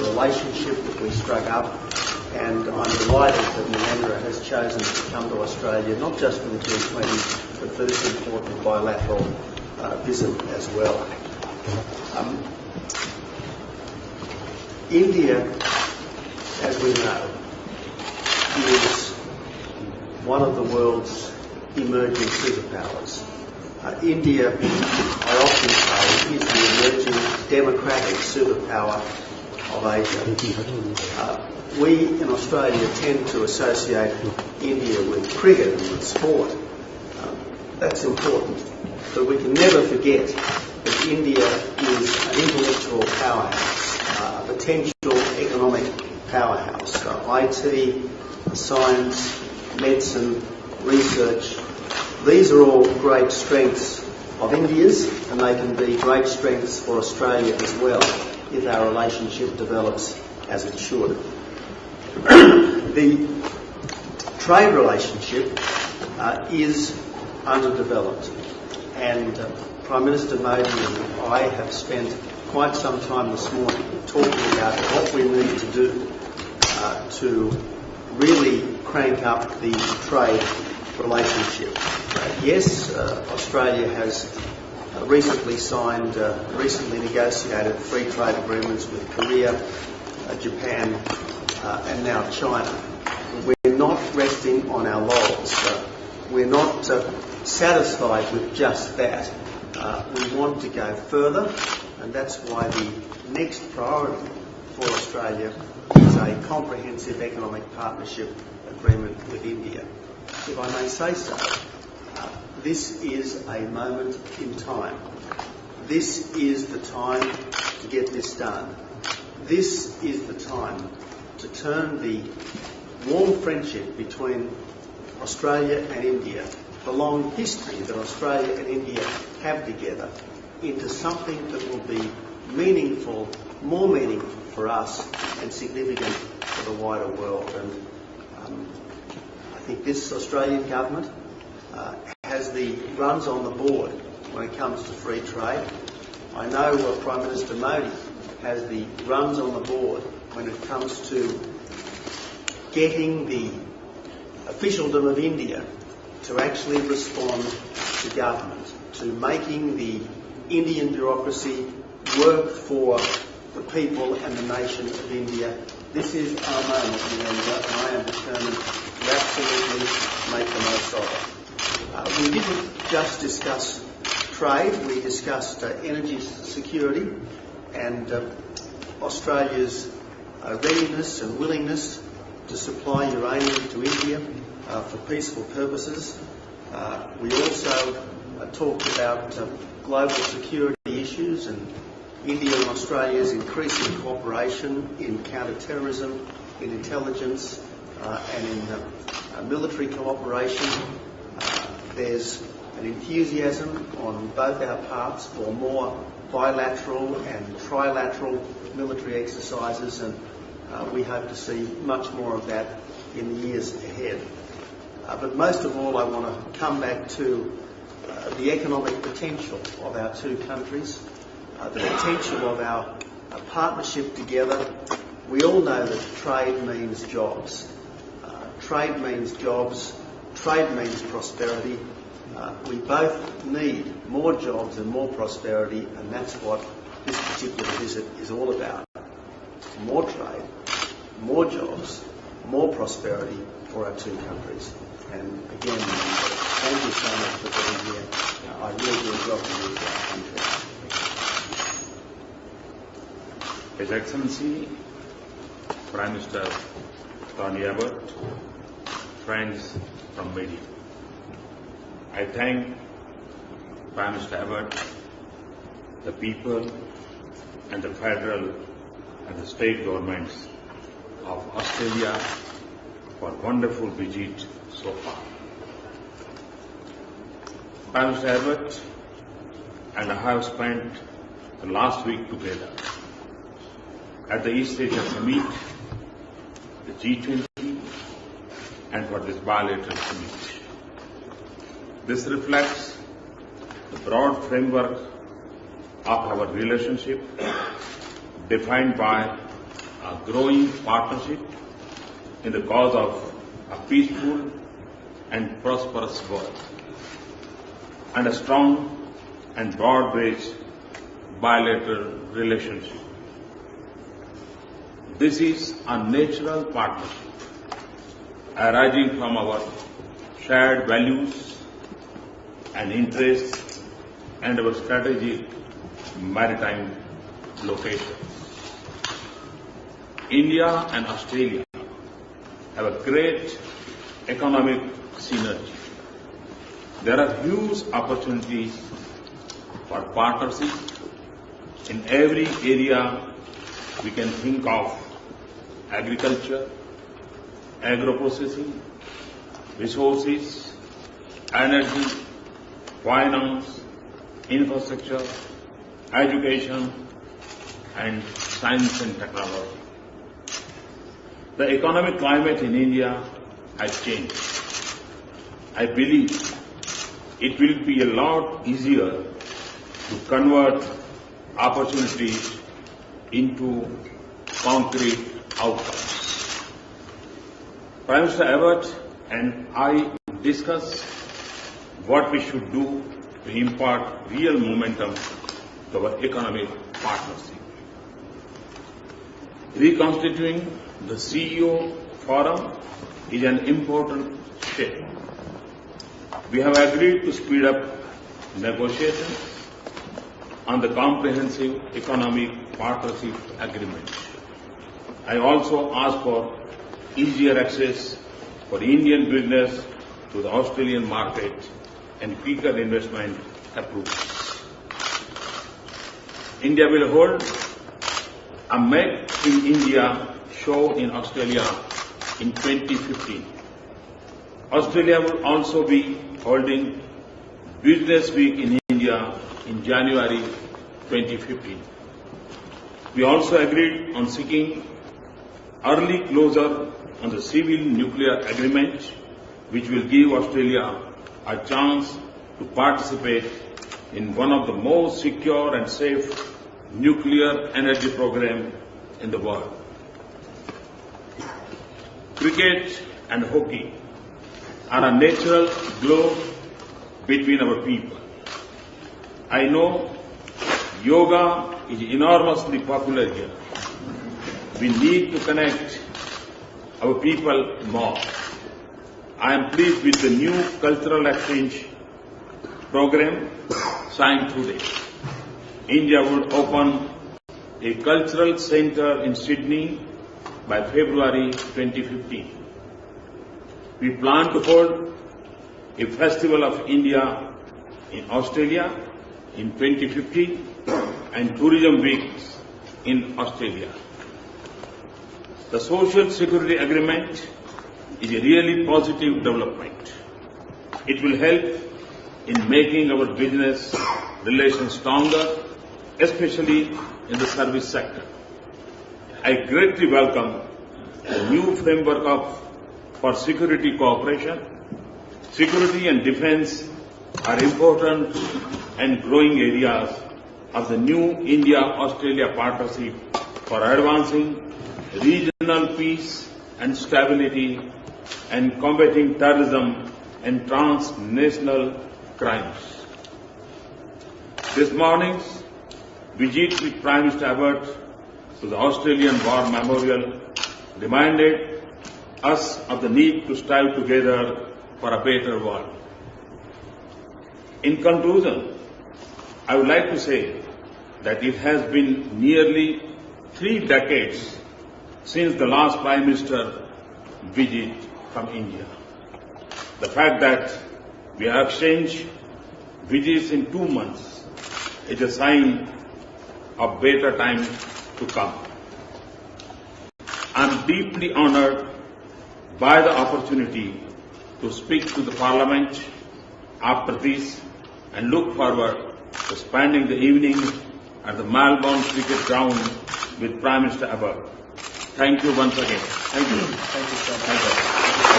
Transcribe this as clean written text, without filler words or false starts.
a relationship that we struck up, and I'm delighted that Narendra has chosen to come to Australia, not just for the G20, but for this important bilateral visit as well. India, as we know, is one of the world's emerging superpowers. India, I often say, is the emerging democratic superpower of Asia. We in Australia tend to associate India with cricket and with sport. That's important, but we can never forget that India is an intellectual powerhouse, a potential economic powerhouse. IT, science, medicine, research, these are all great strengths of India's, and they can be great strengths for Australia as well if our relationship develops as it should. The trade relationship is underdeveloped, and Prime Minister Modi and I have spent quite some time this morning talking about what we need to do to really crank up the trade relationship. Yes, Australia has recently negotiated free trade agreements with Korea, Japan, and now China. We're not resting on our laurels. We're not satisfied with just that. We want to go further, and that's why the next priority for Australia is a comprehensive economic partnership agreement with India. If I may say so, this is a moment in time. This is the time to get this done. This is the time to turn the warm friendship between Australia and India, the long history that Australia and India have together, into something that will be meaningful, more meaningful for us and significant for the wider world. And I think this Australian government has the runs on the board when it comes to free trade. I know Prime Minister Modi has the runs on the board when it comes to getting the officialdom of India to actually respond to government, to making the Indian bureaucracy work for the people and the nation of India. This is our moment, Narendra, and I am determined to absolutely make the most of it. We didn't just discuss trade, we discussed energy security and Australia's readiness and willingness to supply uranium to India for peaceful purposes. We also talked about global security issues and India and Australia's increasing cooperation in counter-terrorism, in intelligence and in military cooperation. There's an enthusiasm on both our parts for more bilateral and trilateral military exercises, and we hope to see much more of that in the years ahead. But most of all, I want to come back to the economic potential of our two countries, the potential of our partnership together. We all know that trade means jobs. Trade means jobs. Trade means prosperity. We both need more jobs and more prosperity, and that's what this particular visit is all about. More trade, more jobs, more prosperity for our two countries. And again, thank you so much for being here. I really do welcome you to our country. His Excellency, Prime Minister Tony Abbott, friends from media. I thank Prime Minister Abbott, the people and the federal and the state governments of Australia for wonderful visit so far. Prime Minister Abbott and I have spent the last week together at the East Asia Summit, the G20, and for this bilateral summit. This reflects the broad framework of our relationship defined by a growing partnership in the cause of a peaceful and prosperous world, and a strong and broad-based bilateral relationship. This is a natural partnership arising from our shared values and interests and our strategic maritime location. India and Australia have a great economic synergy. There are huge opportunities for partnership in every area we can think of: agriculture, agro-processing, resources, energy, finance, infrastructure, education, and science and technology. The economic climate in India has changed. I believe it will be a lot easier to convert opportunities into concrete outcomes. Prime Minister Abbott and I discussed what we should do to impart real momentum to our economic partnership. Reconstituting the CEO Forum is an important step. We have agreed to speed up negotiations on the Comprehensive Economic Partnership Agreement. I also asked for easier access for Indian business to the Australian market and quicker investment approvals. India will hold a Make in India show in Australia in 2015. Australia will also be holding Business Week in India in January 2015. We also agreed on seeking early closure on the civil nuclear agreement, which will give Australia a chance to participate in one of the most secure and safe nuclear energy programs in the world. Cricket and hockey are a natural glue between our people. I know yoga is enormously popular here. We need to connect our people more. I am pleased with the new cultural exchange program signed today. India would open a cultural center in Sydney by February 2015. We plan to hold a Festival of India in Australia in 2015 and Tourism Weeks in Australia. The Social Security Agreement is a really positive development. It will help in making our business relations stronger, especially in the service sector. I greatly welcome the new framework for security cooperation. Security and defense are important and growing areas of the new India-Australia partnership for advancing regional peace and stability and combating terrorism and transnational crimes. This morning's visit with Prime Minister Abbott to the Australian War Memorial reminded us of the need to strive together for a better world. In conclusion, I would like to say that it has been nearly 3 decades since the last Prime Minister visit from India. The fact that we have exchanged visits in 2 months is a sign of better time to come. I am deeply honoured by the opportunity to speak to the Parliament after this and look forward to spending the evening at the Melbourne Cricket Ground with Prime Minister Abbott. Thank you once again. Thank you. Thank you so much.